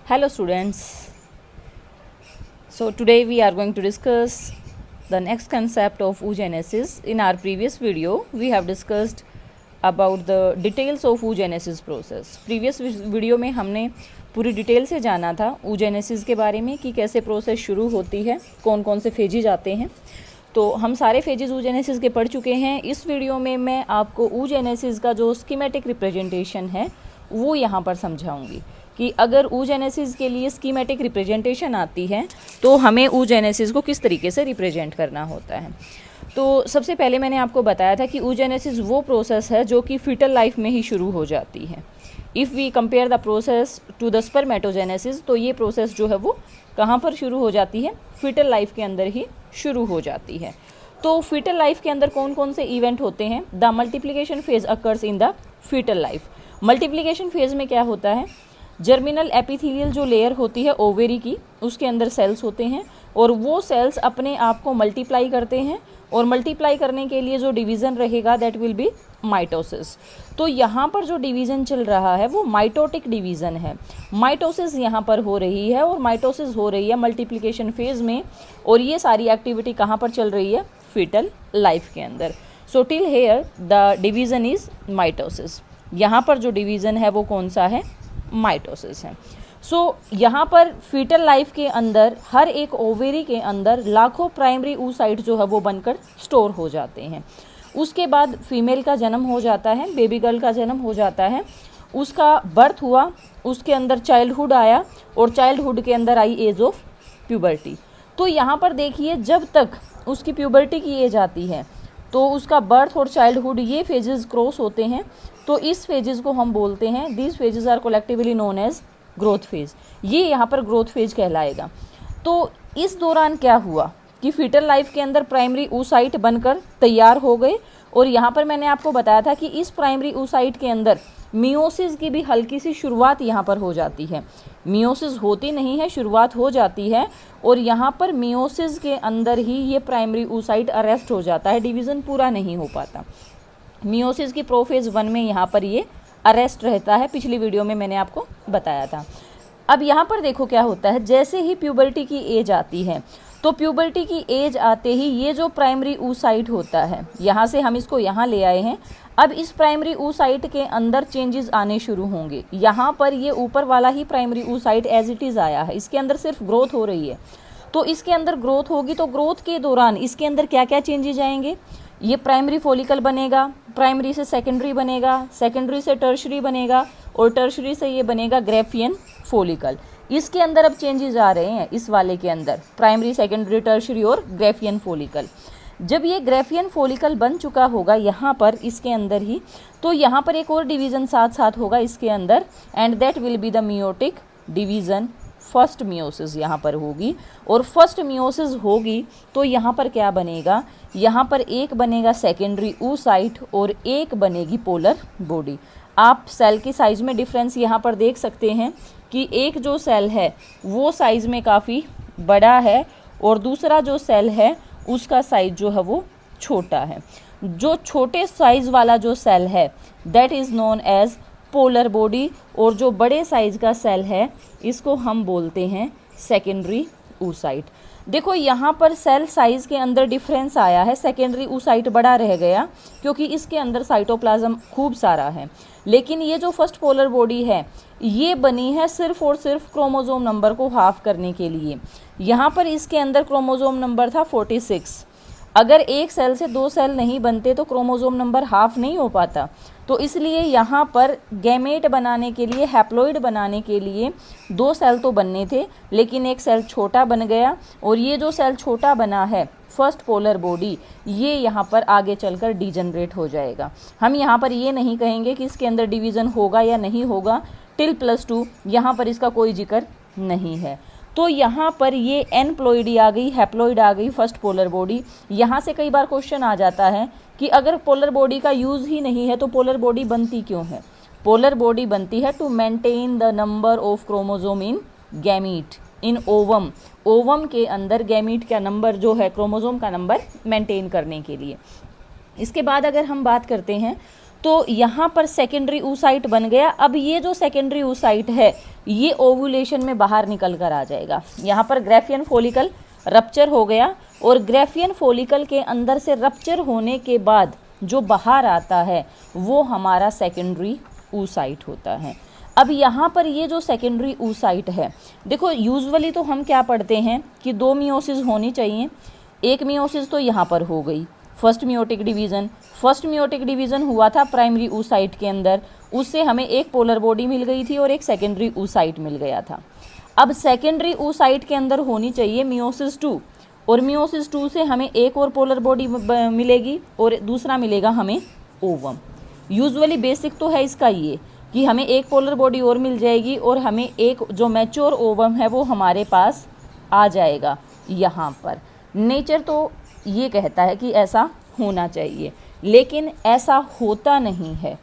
Hello students. So today we are going to discuss the next concept of oogenesis. In our previous video we have discussed about the details of oogenesis process. Previous video में हमने पूरी detail से जाना था oogenesis के बारे में कि कैसे प्रोसेस शुरू होती है, कौन कौन से फेजेज आते हैं। तो हम सारे फेजेस oogenesis के पढ़ चुके हैं। इस वीडियो में मैं आपको oogenesis का जो स्कीमेटिक रिप्रेजेंटेशन है वो यहाँ पर समझाऊंगी कि अगर oogenesis के लिए स्कीमेटिक रिप्रेजेंटेशन आती है तो हमें oogenesis को किस तरीके से रिप्रेजेंट करना होता है। तो सबसे पहले मैंने आपको बताया था कि oogenesis वो प्रोसेस है जो कि फीटल लाइफ में ही शुरू हो जाती है। If we compare the process to the spermatogenesis, तो ये प्रोसेस जो है वो कहाँ पर शुरू हो जाती है, फीटल लाइफ के अंदर ही शुरू हो जाती है। तो फीटल लाइफ के अंदर कौन कौन से इवेंट होते हैं? The multiplication phase occurs in the foetal life. Multiplication phase में क्या होता है, जर्मिनल एपिथेलियल जो लेयर होती है ओवेरी की, उसके अंदर सेल्स होते हैं और वो सेल्स अपने आप को मल्टीप्लाई करते हैं और मल्टीप्लाई करने के लिए जो डिवीज़न रहेगा दैट विल बी माइटोसिस। तो यहाँ पर जो डिवीज़न चल रहा है वो माइटोटिक डिवीज़न है। माइटोसिस यहाँ पर हो रही है और माइटोसिस हो रही है मल्टीप्लिकेशन फेज़ में, और ये सारी एक्टिविटी कहाँ पर चल रही है? फीटल लाइफ के अंदर। So till here the division is mitosis. यहाँ पर जो डिवीज़न है वो कौन सा है? माइटोसिस है। सो यहाँ पर फीटल लाइफ के अंदर हर एक ओवेरी के अंदर लाखों प्राइमरी oocyte जो है वो बनकर स्टोर हो जाते हैं। उसके बाद फीमेल का जन्म हो जाता है, बेबी गर्ल का जन्म हो जाता है, उसका बर्थ हुआ, उसके अंदर चाइल्डहुड आया और चाइल्डहुड के अंदर आई एज ऑफ प्यूबर्टी। तो यहाँ पर देखिए, जब तक उसकी प्यूबर्टी की एज आती है तो उसका बर्थ और चाइल्डहुड ये फेजेस क्रॉस होते हैं। तो इस फेजेस को हम बोलते हैं, these phases are collectively known as growth phase. ये यहाँ पर ग्रोथ फेज कहलाएगा। तो इस दौरान क्या हुआ कि फीटल लाइफ के अंदर प्राइमरी oocyte बनकर तैयार हो गए, और यहाँ पर मैंने आपको बताया था कि इस प्राइमरी oocyte के अंदर मियोसिस की भी हल्की सी शुरुआत यहाँ पर हो जाती है। मियोसिस होती नहीं है, शुरुआत हो जाती है, और यहाँ पर मियोसिस के अंदर ही ये प्राइमरी oocyte अरेस्ट हो जाता है, डिवीज़न पूरा नहीं हो पाता। मियोसिस की प्रोफेज 1 में यहाँ पर ये अरेस्ट रहता है, पिछली वीडियो में मैंने आपको बताया था। अब यहाँ पर देखो क्या होता है, जैसे ही प्यूबर्टी की एज आती है तो प्यूबर्टी की एज आते ही ये जो प्राइमरी oocyte होता है, यहाँ से हम इसको यहाँ ले आए हैं। अब इस प्राइमरी oocyte के अंदर चेंजेस आने शुरू होंगे। यहाँ पर ये ऊपर वाला ही primary oocyte as it is आया है, इसके अंदर सिर्फ ग्रोथ हो रही है। तो इसके अंदर ग्रोथ होगी, तो ग्रोथ के दौरान इसके अंदर क्या क्या चेंजेस आएंगे? ये प्राइमरी फॉलिकल बनेगा, प्राइमरी से सेकेंडरी बनेगा, सेकेंडरी से टर्शरी बनेगा, और टर्शरी से ये बनेगा ग्रेफियन फॉलिकल। इसके अंदर अब चेंजेस आ रहे हैं, इस वाले के अंदर प्राइमरी, सेकेंडरी, टर्शरी और ग्रेफियन फॉलिकल। जब ये ग्रेफियन फॉलिकल बन चुका होगा यहाँ पर इसके अंदर ही, तो यहाँ पर एक और डिवीज़न साथ साथ होगा इसके अंदर, and that will be the meiotic division. First meiosis यहाँ पर होगी, और फर्स्ट मियोसिस होगी तो यहाँ पर क्या बनेगा? यहाँ पर एक बनेगा सेकेंडरी oocyte और एक बनेगी पोलर बॉडी। आप सेल की साइज़ में डिफरेंस यहाँ पर देख सकते हैं कि एक जो सेल है वो साइज़ में काफ़ी बड़ा है और दूसरा जो सेल है उसका साइज़ जो है वो छोटा है। जो छोटे साइज़ वाला जो सेल है that is known as polar body, और जो बड़े साइज़ का सेल है इसको हम बोलते हैं सेकेंडरी oocyte। देखो यहाँ पर सेल साइज़ के अंदर डिफरेंस आया है, सेकेंडरी oocyte बड़ा रह गया क्योंकि इसके अंदर साइटोप्लाज्म खूब सारा है। लेकिन ये जो फर्स्ट पोलर बॉडी है ये बनी है सिर्फ और सिर्फ क्रोमोसोम नंबर को हाफ करने के लिए। यहाँ पर इसके अंदर क्रोमोसोम नंबर था 46। अगर एक सेल से 2 सेल नहीं बनते तो क्रोमोसोम नंबर हाफ नहीं हो पाता। तो इसलिए यहाँ पर गैमेट बनाने के लिए, हैप्लॉइड बनाने के लिए 2 सेल तो बनने थे, लेकिन एक सेल छोटा बन गया, और ये जो सेल छोटा बना है फर्स्ट पोलर बॉडी, ये यहाँ पर आगे चलकर डिजनरेट हो जाएगा। हम यहाँ पर ये नहीं कहेंगे कि इसके अंदर डिवीज़न होगा या नहीं होगा, टिल +2 यहाँ पर इसका कोई जिक्र नहीं है। तो यहाँ पर ये एनप्लॉइडी आ गई, हैप्लॉइड आ गई, फर्स्ट पोलर बॉडी। यहाँ से कई बार क्वेश्चन आ जाता है कि अगर पोलर बॉडी का यूज़ ही नहीं है तो पोलर बॉडी बनती क्यों है? पोलर बॉडी बनती है to maintain the number of chromosome in gamete in ovum. Ovum के अंदर गैमीट का नंबर जो है, क्रोमोसोम का नंबर मेंटेन करने के लिए। इसके बाद अगर हम बात करते हैं तो यहाँ पर सेकेंडरी oocyte बन गया। अब ये जो सेकेंडरी oocyte है ये ओवुलेशन में बाहर निकल कर आ जाएगा। यहाँ पर ग्राफियन फॉलिकल रप्चर हो गया और ग्राफियन फॉलिकल के अंदर से रप्चर होने के बाद जो बाहर आता है वो हमारा सेकेंडरी oocyte होता है। अब यहाँ पर ये जो सेकेंडरी oocyte है, देखो यूजुअली तो हम क्या पढ़ते हैं कि 2 मियोसिस होनी चाहिए। एक मियोसिस तो यहाँ पर हो गई, फर्स्ट मियोटिक डिवीज़न हुआ था प्राइमरी oocyte के अंदर, उससे हमें एक पोलर बॉडी मिल गई थी और एक सेकेंडरी oocyte मिल गया था। अब सेकेंडरी oocyte के अंदर होनी चाहिए मियोसिस 2 और मियोसिस 2 से हमें एक और पोलर बॉडी मिलेगी और दूसरा मिलेगा हमें ओवम। यूजुअली बेसिक तो है इसका ये कि हमें एक पोलर बॉडी और मिल जाएगी और हमें एक जो मैच्योर ओवम है वो हमारे पास आ जाएगा यहाँ पर। नेचर तो ये कहता है कि ऐसा होना चाहिए, लेकिन ऐसा होता नहीं है।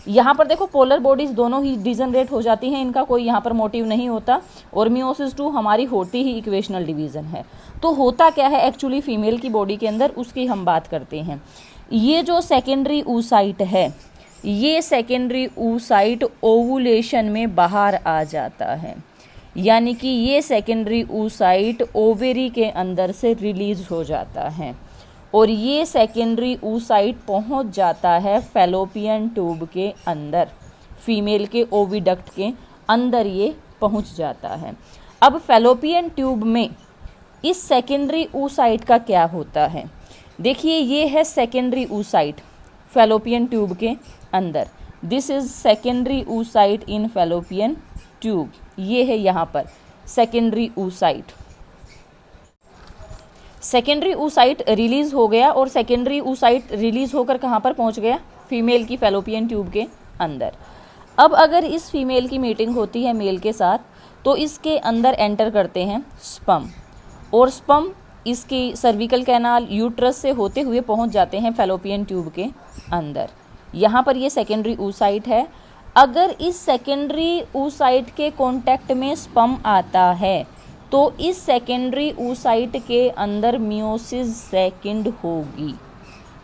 यहाँ पर देखो पोलर बॉडीज दोनों ही डिजनरेट हो जाती हैं, इनका कोई यहाँ पर मोटिव नहीं होता और मियोसिस 2 हमारी होती ही इक्वेशनल डिवीज़न है। तो होता क्या है एक्चुअली फीमेल की बॉडी के अंदर, उसकी हम बात करते हैं। ये जो सेकेंडरी oocyte है, ये सेकेंडरी oocyte ओवुलेशन में बाहर आ जाता है, यानी कि ये सेकेंडरी oocyte ओवेरी के अंदर से रिलीज हो जाता है और ये सेकेंडरी oocyte पहुंच जाता है फैलोपियन ट्यूब के अंदर, फीमेल के ओविडक्ट के अंदर ये पहुंच जाता है। अब फैलोपियन ट्यूब में इस सेकेंडरी oocyte का क्या होता है, देखिए ये है सेकेंडरी oocyte फैलोपियन ट्यूब के अंदर। This is secondary oocyte in fallopian tube, ये है यहाँ पर secondary oocyte। Secondary oocyte release हो गया और सेकेंडरी oocyte रिलीज होकर कहाँ पर पहुँच गया, फीमेल की फैलोपियन ट्यूब के अंदर। अब अगर इस फीमेल की मीटिंग होती है मेल के साथ तो इसके अंदर एंटर करते हैं स्पर्म और स्पर्म इसकी सर्विकल कैनाल यूट्रस से होते हुए पहुंच जाते हैं फैलोपियन ट्यूब के अंदर। यहाँ पर ये सेकेंडरी oocyte है। अगर इस सेकेंडरी oocyte के कांटेक्ट में स्पर्म आता है तो इस सेकेंडरी oocyte के अंदर मियोसिस सेकंड होगी।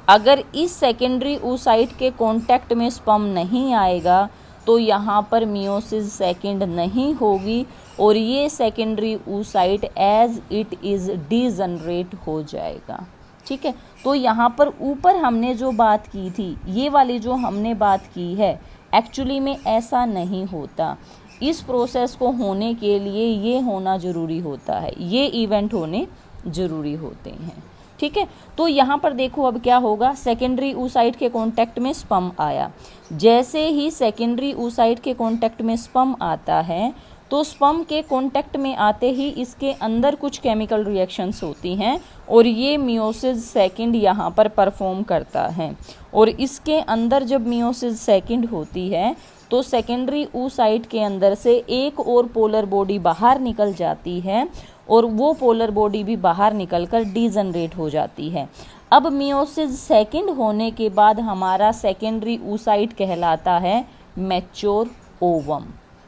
अगर इस सेकेंडरी oocyte के कांटेक्ट में स्पर्म नहीं आएगा तो यहाँ पर मियोसिस सेकंड नहीं होगी और ये secondary oocyte as it is degenerate हो जाएगा। ठीक है, तो यहाँ पर ऊपर हमने जो बात की थी, ये वाली जो हमने बात की है, एक्चुअली में ऐसा नहीं होता। इस प्रोसेस को होने के लिए ये होना ज़रूरी होता है, ये इवेंट होने ज़रूरी होते हैं। ठीक है, तो यहाँ पर देखो अब क्या होगा, सेकेंडरी oocyte के कांटेक्ट में स्पर्म आया। जैसे ही सेकेंडरी oocyte के कांटेक्ट में स्पर्म आता है तो स्पर्म के कांटेक्ट में आते ही इसके अंदर कुछ केमिकल रिएक्शंस होती हैं और ये मियोसिस सेकंड यहाँ पर परफॉर्म करता है। और इसके अंदर जब मियोसिस सेकंड होती है तो सेकेंडरी oocyte के अंदर से एक और पोलर बॉडी बाहर निकल जाती है और वो पोलर बॉडी भी बाहर निकलकर डीजनरेट हो जाती है। अब मियोसिस सेकंड होने के बाद हमारा सेकेंडरी oocyte कहलाता है mature ovum.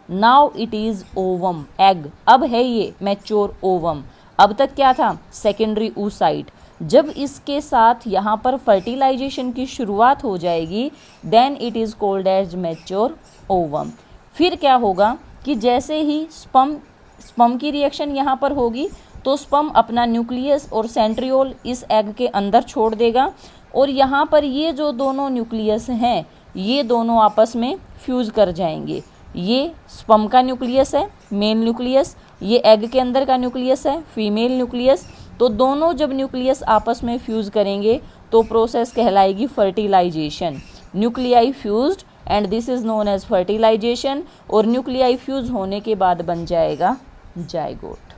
Now it is ovum, egg, अब है ये मैच्योर ओवम। अब तक क्या था, सेकेंडरी oocyte। जब इसके साथ यहाँ पर फर्टिलाइजेशन की शुरुआत हो जाएगी then it is called as mature ovum. फिर क्या होगा कि जैसे ही स्पर्म की रिएक्शन यहाँ पर होगी तो स्पर्म अपना न्यूक्लियस और सेंट्रियोल इस एग के अंदर छोड़ देगा और यहाँ पर ये जो दोनों न्यूक्लियस हैं ये दोनों आपस में फ्यूज़ कर जाएंगे। ये स्पर्म का न्यूक्लियस है मेल न्यूक्लियस, ये एग के अंदर का न्यूक्लियस है फीमेल न्यूक्लियस। तो दोनों जब न्यूक्लियस आपस में फ्यूज़ करेंगे तो प्रोसेस कहलाएगी fertilisation. Nuclei fused and this is known as fertilisation. और न्यूक्लियाई फ्यूज़ होने के बाद बन जाएगा जाइगोट।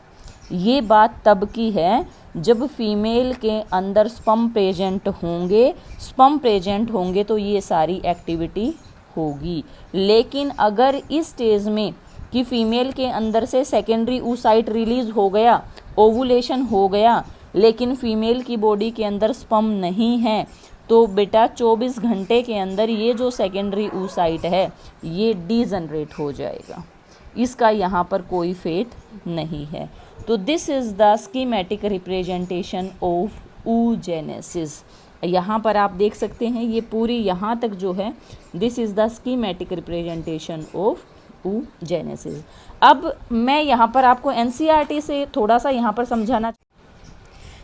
ये बात तब की है जब फीमेल के अंदर स्पर्म प्रेजेंट होंगे तो ये सारी एक्टिविटी होगी। लेकिन अगर इस स्टेज में कि फीमेल के अंदर से सेकेंडरी oocyte रिलीज हो गया, ओवुलेशन हो गया, लेकिन फीमेल की बॉडी के अंदर स्पर्म नहीं है, तो बेटा 24 घंटे के अंदर ये जो सेकेंडरी oocyte है ये डीजनरेट हो जाएगा। इसका यहाँ पर कोई फेट नहीं है। तो this is the schematic representation of oogenesis। यहाँ पर आप देख सकते हैं ये पूरी यहाँ तक जो है, this is the schematic representation of oogenesis। अब मैं यहाँ पर आपको एनसीईआरटी से थोड़ा सा यहाँ पर समझाना,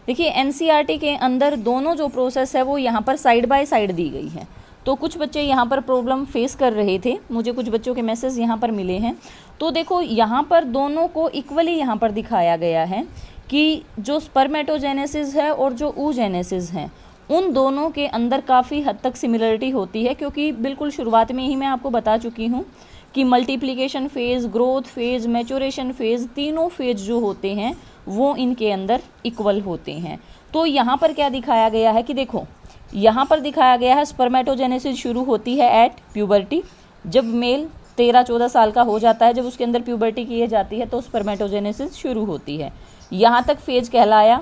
देखिए एनसीईआरटी के अंदर दोनों जो प्रोसेस है वो यहाँ पर साइड बाय साइड दी गई है। तो कुछ बच्चे यहाँ पर प्रॉब्लम फेस कर रहे थे, मुझे कुछ बच्चों के मैसेज यहाँ पर मिले हैं। तो देखो यहाँ पर दोनों को इक्वली यहाँ पर दिखाया गया है कि जो स्पर्मेटोजेनेसिस है और जो oogenesis है उन दोनों के अंदर काफ़ी हद तक सिमिलरिटी होती है, क्योंकि बिल्कुल शुरुआत में ही मैं आपको बता चुकी हूँ कि multiplication phase, growth phase, maturation phase, तीनों फेज़ जो होते हैं वो इनके अंदर इक्वल होते हैं। तो यहाँ पर क्या दिखाया गया है कि देखो यहाँ पर दिखाया गया है स्पर्मेटोजेनेसिस शुरू होती है एट प्यूबर्टी। जब मेल 13-14 साल का हो जाता है, जब उसके अंदर प्यूबर्टी की जाती है तो स्पर्मेटोजेनेसिस शुरू होती है। यहाँ तक फेज कहलाया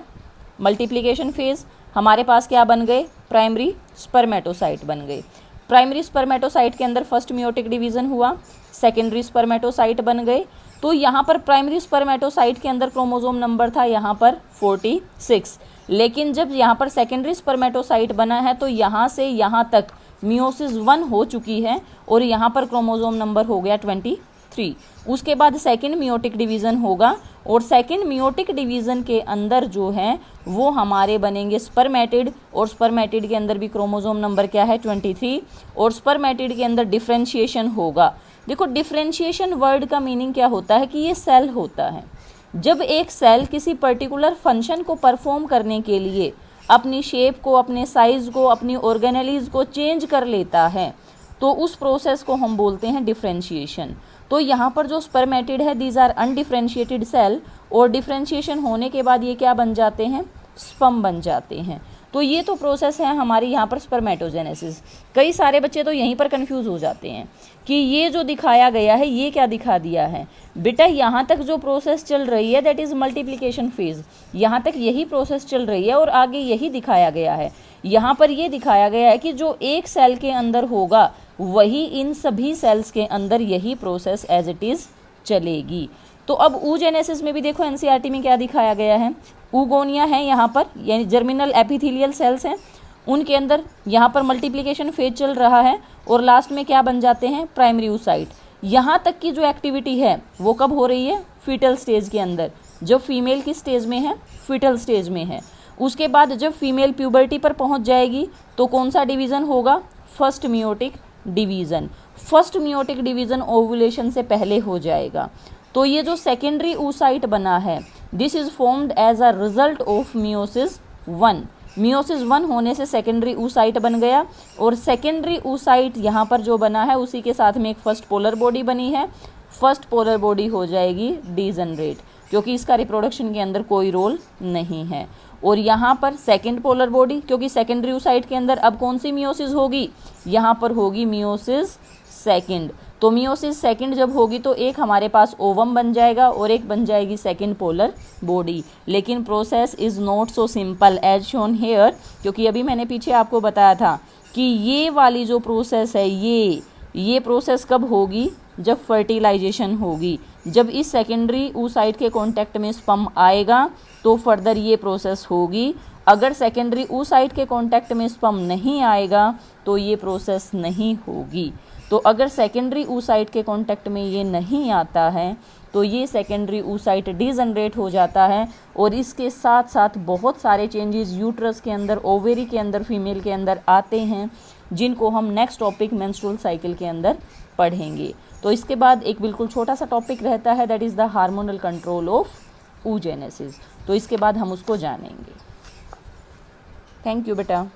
मल्टीप्लिकेशन फेज़। हमारे पास क्या बन गए, प्राइमरी स्पर्मेटोसाइट बन गए। प्राइमरी स्पर्मेटोसाइट के अंदर फर्स्ट मियोटिक डिवीज़न हुआ, सेकेंडरी स्पर्मेटोसाइट बन गए। तो यहाँ पर प्राइमरी स्पर्मेटोसाइट के अंदर क्रोमोसोम नंबर था यहाँ पर 46, लेकिन जब यहाँ पर सेकेंडरी स्पर्मेटोसाइट बना है तो यहाँ से यहाँ तक मियोसिस 1 हो चुकी है और यहाँ पर क्रोमोसोम नंबर हो गया 23। उसके बाद सेकेंड मियोटिक डिवीज़न होगा और सेकेंड मियोटिक डिवीज़न के अंदर जो है वो हमारे बनेंगे स्पर्मेटिड, और स्पर्मेटिड के अंदर भी क्रोमोसोम नंबर क्या है 23, और स्पर्मेटिड के अंदर डिफ्रेंशिएशन होगा। देखो डिफ्रेंशिएशन वर्ड का मीनिंग क्या होता है कि ये सेल होता है। जब एक सेल किसी पर्टिकुलर फंक्शन को परफॉर्म करने के लिए अपनी शेप को, अपने साइज़ को, अपनी ऑर्गेनेलीज को चेंज कर लेता है तो उस प्रोसेस को हम बोलते हैं डिफ्रेंशिएशन। तो यहाँ पर जो स्पर्मेटिड है दीज आर अनडिफ्रेंशिएटेड सेल, और डिफ्रेंशिएशन होने के बाद ये क्या बन जाते हैं, स्पर्म बन जाते हैं। तो ये तो प्रोसेस है हमारी यहाँ पर स्पर्मेटोजेनेसिस। कई सारे बच्चे तो यहीं पर कंफ्यूज हो जाते हैं कि ये जो दिखाया गया है ये क्या दिखा दिया है। बेटा यहाँ तक जो प्रोसेस चल रही है दैट इज़ मल्टीप्लिकेशन फेज़, यहाँ तक यही प्रोसेस चल रही है और आगे यही दिखाया गया है। यहाँ पर ये दिखाया गया है कि जो एक सेल के अंदर होगा वही इन सभी सेल्स के अंदर यही प्रोसेस एज इट इज़ चलेगी। तो अब oogenesis में भी देखो एनसीईआरटी में क्या दिखाया गया है, ऊगोनिया है यहाँ पर, यानी जर्मिनल एपिथेलियल सेल्स हैं, उनके अंदर यहाँ पर मल्टीप्लिकेशन फेज चल रहा है और लास्ट में क्या बन जाते हैं, प्राइमरी oocyte। यहाँ तक की जो एक्टिविटी है वो कब हो रही है, फीटल स्टेज के अंदर। जब फीमेल की स्टेज में है, फीटल स्टेज में है। उसके बाद जब फीमेल प्यूबर्टी पर पहुँच जाएगी तो कौन सा डिवीज़न होगा, first meiotic division. First meiotic division ovulation से पहले हो जाएगा। तो ये जो सेकेंडरी oocyte बना है this is formed as a result of meiosis 1। Meiosis 1 होने से सेकेंडरी oocyte बन गया, और सेकेंडरी oocyte यहाँ पर जो बना है उसी के साथ में एक फर्स्ट पोलर बॉडी बनी है। फर्स्ट पोलर बॉडी हो जाएगी डीजनरेट, क्योंकि इसका रिप्रोडक्शन के अंदर कोई रोल नहीं है। और यहाँ पर सेकेंड पोलर बॉडी, क्योंकि सेकेंडरी oocyte के अंदर अब कौन सी मियोसिस होगी, यहाँ पर होगी मियोसिस सेकेंड। तो मियोसिस सेकंड जब होगी तो एक हमारे पास ओवम बन जाएगा और एक बन जाएगी सेकंड पोलर बॉडी। लेकिन process is not so simple as shown here, क्योंकि अभी मैंने पीछे आपको बताया था कि ये वाली जो प्रोसेस है ये प्रोसेस कब होगी, जब फर्टिलाइजेशन होगी। जब इस सेकेंडरी oocyte के कॉन्टैक्ट में स्पर्म आएगा तो फर्दर ये प्रोसेस होगी। अगर सेकेंडरी oocyte के कॉन्टैक्ट में स्पर्म नहीं आएगा तो ये प्रोसेस नहीं होगी। तो अगर सेकेंडरी oocyte के कॉन्टैक्ट में ये नहीं आता है तो ये सेकेंडरी oocyte डीजनरेट हो जाता है, और इसके साथ साथ बहुत सारे चेंजेस यूट्रस के अंदर, ओवेरी के अंदर, फीमेल के अंदर आते हैं, जिनको हम नेक्स्ट टॉपिक मेंस्ट्रुअल साइकिल के अंदर पढ़ेंगे। तो इसके बाद एक बिल्कुल छोटा सा टॉपिक रहता है that is the hormonal control of oogenesis। तो इसके बाद हम उसको जानेंगे। थैंक यू बेटा।